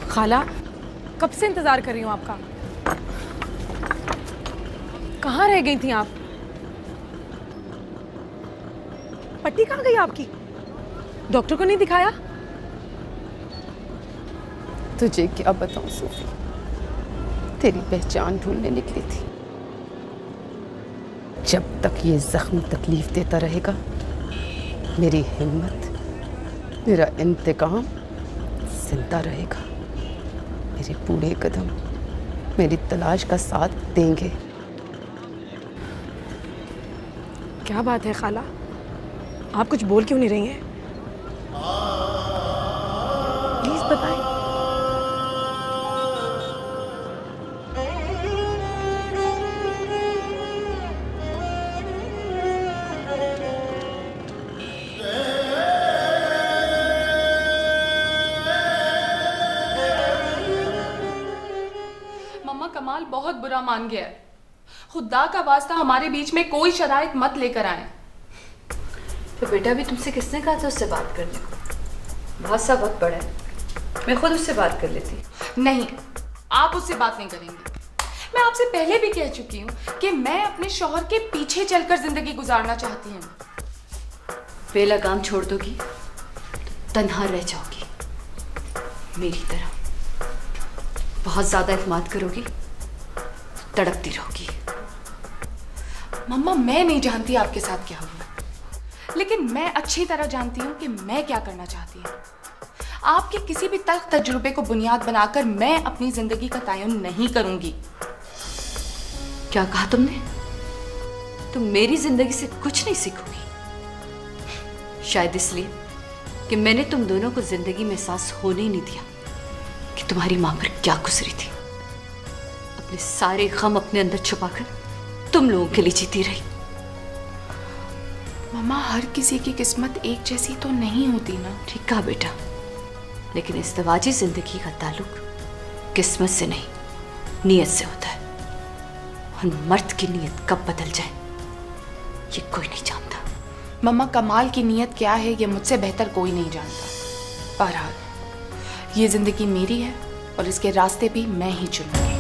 खाला, कब से इंतजार कर रही हूँ आपका। कहाँ रह गई थी आप? पट्टी कहाँ गई आपकी? डॉक्टर को नहीं दिखाया? तुझे क्या बताऊं सोफी, तेरी पहचान ढूंढने निकली थी। जब तक ये जख्म तकलीफ देता रहेगा, मेरी हिम्मत, मेरा इंतकाम जिंदा रहेगा। मेरे बूढ़े कदम मेरी तलाश का साथ देंगे। क्या बात है खाला, आप कुछ बोल क्यों नहीं रही हैं? प्लीज बताएं। मम्मा, कमाल बहुत बुरा मान गया है। खुदा का वास्ता हमारे बीच में कोई शराइत मत लेकर आए। तो बेटा भी तुमसे किसने कहा था उससे बात करने को? बहुत सा वक्त पड़ा है, मैं खुद उससे बात कर लेती। नहीं, आप उससे बात नहीं करेंगे। मैं आपसे पहले भी कह चुकी हूँ कि मैं अपने शौहर के पीछे चलकर जिंदगी गुजारना चाहती हूँ। बेलगाम छोड़ दोगी तो तन्हा रह जाओगी मेरी तरह। बहुत ज्यादा इत्मीनान करोगी तो तड़पती रहोगी। मम्मा, मैं नहीं जानती आपके साथ क्या हुआ, लेकिन मैं अच्छी तरह जानती हूँ कि मैं क्या करना चाहती हूँ। आपके किसी भी तल्ख तजुर्बे को बुनियाद बनाकर मैं अपनी जिंदगी का तयन नहीं करूंगी। क्या कहा तुमने? तुम मेरी जिंदगी से कुछ नहीं सीखोगी? शायद इसलिए कि मैंने तुम दोनों को जिंदगी में एहसास होने ही नहीं दिया कि तुम्हारी मां पर क्या गुजरी थी। अपने सारे गम अपने अंदर छुपाकर तुम लोगों के लिए जीती रही। मम्मा, हर किसी की किस्मत एक जैसी तो नहीं होती ना। ठीक कहा बेटा, लेकिन इज़्दिवाजी जिंदगी का ताल्लुक किस्मत से नहीं, नीयत से होता है। और मर्द की नीयत कब बदल जाए ये कोई नहीं जानता। मम्मा, कमाल की नीयत क्या है ये मुझसे बेहतर कोई नहीं जानता। बहरहाल, ये जिंदगी मेरी है और इसके रास्ते भी मैं ही चुनूंगी।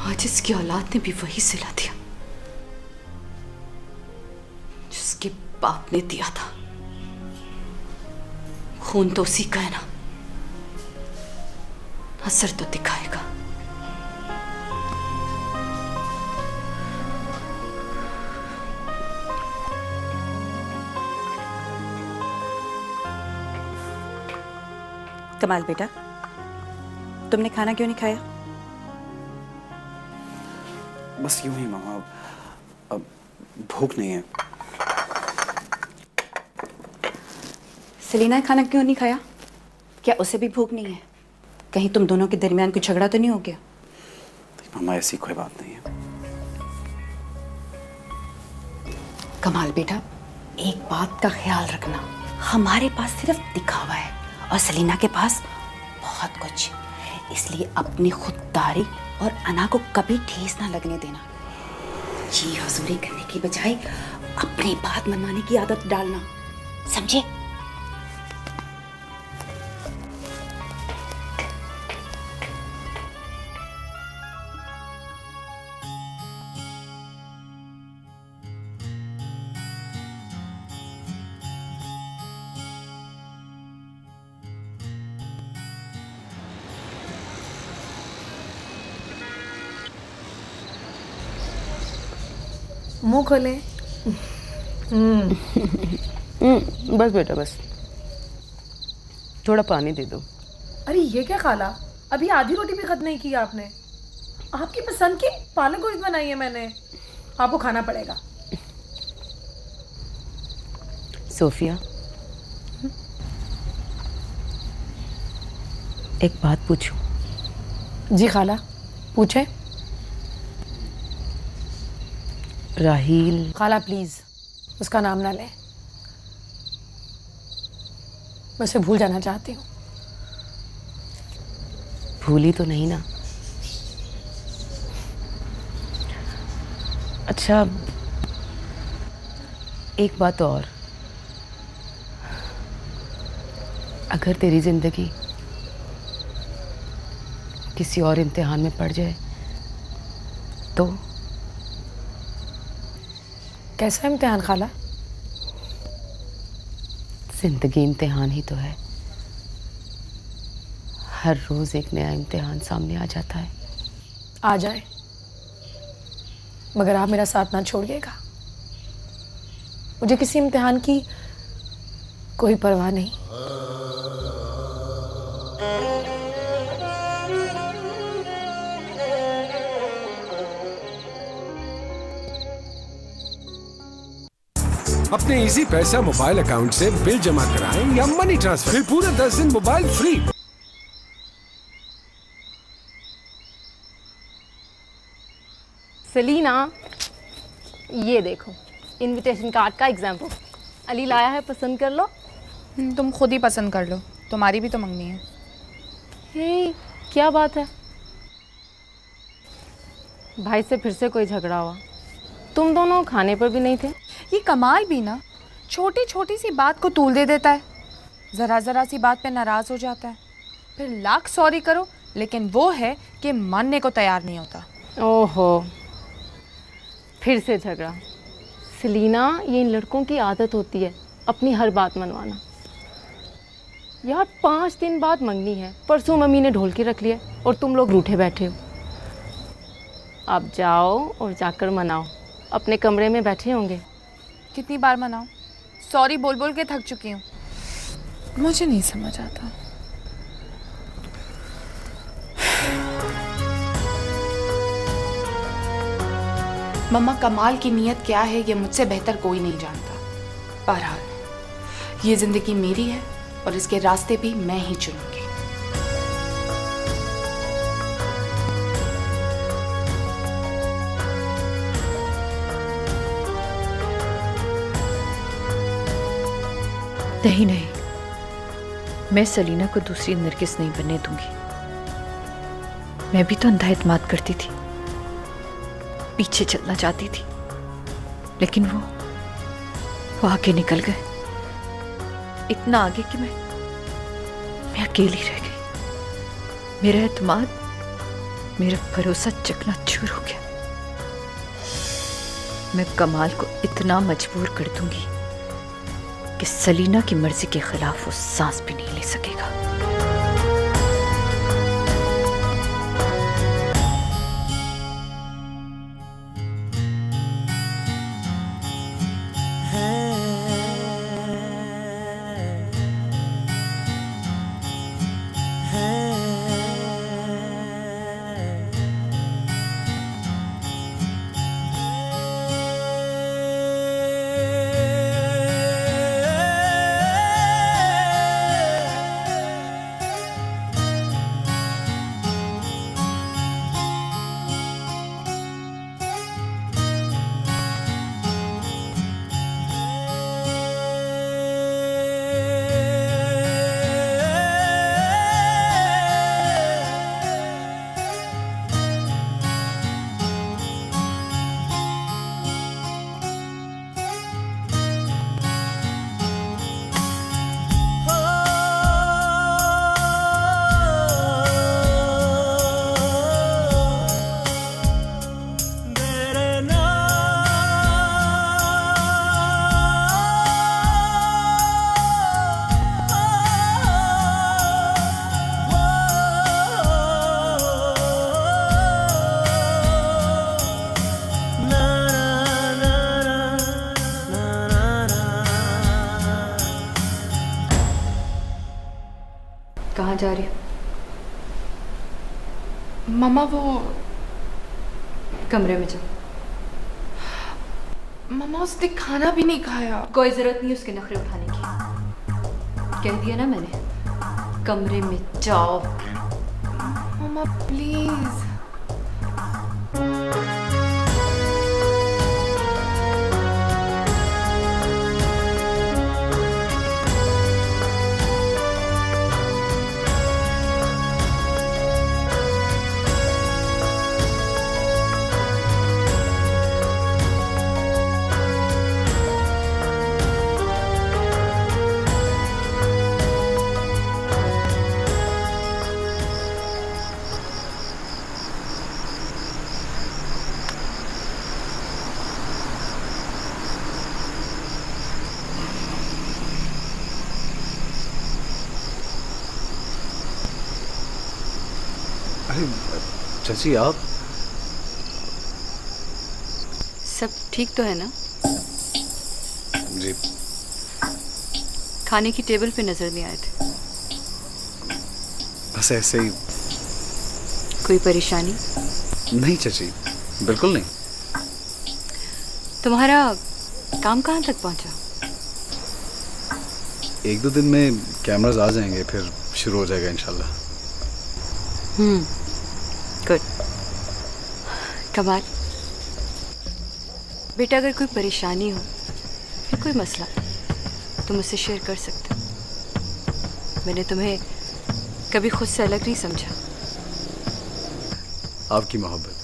आज इसकी औलाद ने भी वही सिला दिया जिसके बाप ने दिया था। खून तो उसी का है ना, असर तो दिखाएगा। कमाल बेटा, तुमने खाना क्यों नहीं खाया? बस यूं ही मामा, अब भूख नहीं है। सेलिना खाना क्यों नहीं खाया? क्या उसे भी भूख नहीं है? कहीं तुम दोनों के दरमियान कोई झगड़ा तो नहीं हो गया? मामा, ऐसी कोई बात नहीं है। कमाल बेटा, एक बात का ख्याल रखना, हमारे पास सिर्फ दिखावा है और सेलिना के पास बहुत कुछ। इसलिए अपनी खुददारी और अना को कभी ठेस ना लगने देना। जी हजूरी करने की बजाय अपनी बात मनवाने की आदत डालना, समझे? मुंह खोले। बस बेटा बस, थोड़ा पानी दे दो। अरे ये क्या खाला, अभी आधी रोटी भी खत्म नहीं की आपने। आपकी पसंद की पालक गोश्त बनाई है मैंने, आपको खाना पड़ेगा। सोफिया, एक बात पूछूं? जी खाला, पूछे। राहील। खाला प्लीज उसका नाम ना लें, मैं उसे भूल जाना चाहती हूँ। भूली तो नहीं ना? अच्छा, एक बात और, अगर तेरी जिंदगी किसी और इम्तिहान में पड़ जाए तो? कैसा इम्तिहान खाला? जिंदगी इम्तिहान ही तो है। हर रोज एक नया इम्तिहान सामने आ जाता है। आ जाए, मगर आप मेरा साथ ना छोड़िएगा। मुझे किसी इम्तिहान की कोई परवाह नहीं। अपने इजी पैसा मोबाइल अकाउंट से बिल जमा कराएं या मनी ट्रांसफर, फिर पूरे 10 दिन मोबाइल फ्री। सेलिना, ये देखो इनविटेशन कार्ड का एग्जाम्पल। अली लाया है, पसंद कर लो। तुम खुद ही पसंद कर लो, तुम्हारी भी तो मंगनी है। हे, क्या बात है? भाई से फिर से कोई झगड़ा हुआ? तुम दोनों खाने पर भी नहीं थे। ये कमाल भी ना, छोटी छोटी सी बात को तूल दे देता है, ज़रा ज़रा सी बात पे नाराज़ हो जाता है, फिर लाख सॉरी करो लेकिन वो है कि मानने को तैयार नहीं होता। ओहो, फिर से झगड़ा। सेलिना, ये इन लड़कों की आदत होती है अपनी हर बात मनवाना। यार 5 दिन बाद मंगनी है, परसों मम्मी ने ढोल के रख लिया और तुम लोग रूठे बैठे हो। अब जाओ और जाकर मनाओ, अपने कमरे में बैठे होंगे। कितनी बार मनाऊं? सॉरी बोल बोल के थक चुकी हूँ। मुझे नहीं समझ आता। मम्मा, कमाल की नीयत क्या है ये मुझसे बेहतर कोई नहीं जानता। बहरहाल ये जिंदगी मेरी है और इसके रास्ते भी मैं ही चुनूंगी। नहीं नहीं, मैं सलीना को दूसरी नरगिस नहीं बनने दूंगी। मैं भी तो अंधा एतमाद करती थी, पीछे चलना चाहती थी, लेकिन वो आगे निकल गए, इतना आगे कि मैं अकेली रह गई। मेरा एतमाद, मेरा भरोसा चकनाचूर हो गया। मैं कमाल को इतना मजबूर कर दूंगी कि सलीना की मर्जी के खिलाफ वो सांस भी नहीं ले सकेगा। कहाँ जा रही हो? मम्मा, वो कमरे में जाओ। मम्मा, उसने खाना भी नहीं खाया। कोई जरूरत नहीं उसके नखरे उठाने की, कह दिया ना मैंने। कमरे में जाओ। मम्मा प्लीज। अरे चाची आप सब ठीक तो है ना? जी खाने की टेबल पे नजर नहीं आए थे। बस ऐसे ही। कोई परेशानी? नहीं चाची, बिल्कुल नहीं। तुम्हारा काम कहाँ तक पहुंचा? 1-2 दिन में कैमरास आ जाएंगे, फिर शुरू हो जाएगा इंशाल्लाह। गुड। कमाल बेटा, अगर कोई परेशानी हो या कोई मसला तो मुझसे शेयर कर सकते हो। मैंने तुम्हें कभी खुद से अलग नहीं समझा। आपकी मोहब्बत।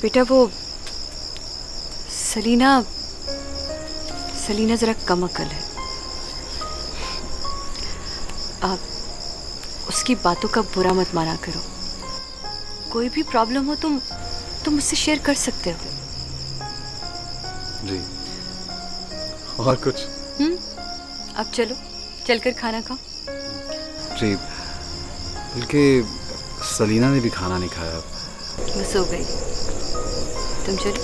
बेटा वो सलीना ज़रा कम अकल है। आप उसकी बातों का बुरा मत माना करो। कोई भी प्रॉब्लम हो तुम मुझसे शेयर कर सकते हो। जी। और कुछ? अब चलो, चलकर खाना खाओ। जी, बल्कि सलीना ने भी खाना नहीं खाया। वो सो गई, तुम चलो।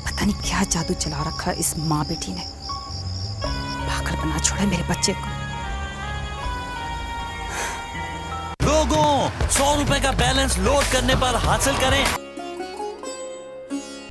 पता नहीं क्या जादू चला रखा इस माँ बेटी ने, पागल बना छोड़ा मेरे बच्चे को। लोगों, 100 रुपए का बैलेंस लोड करने पर हासिल करें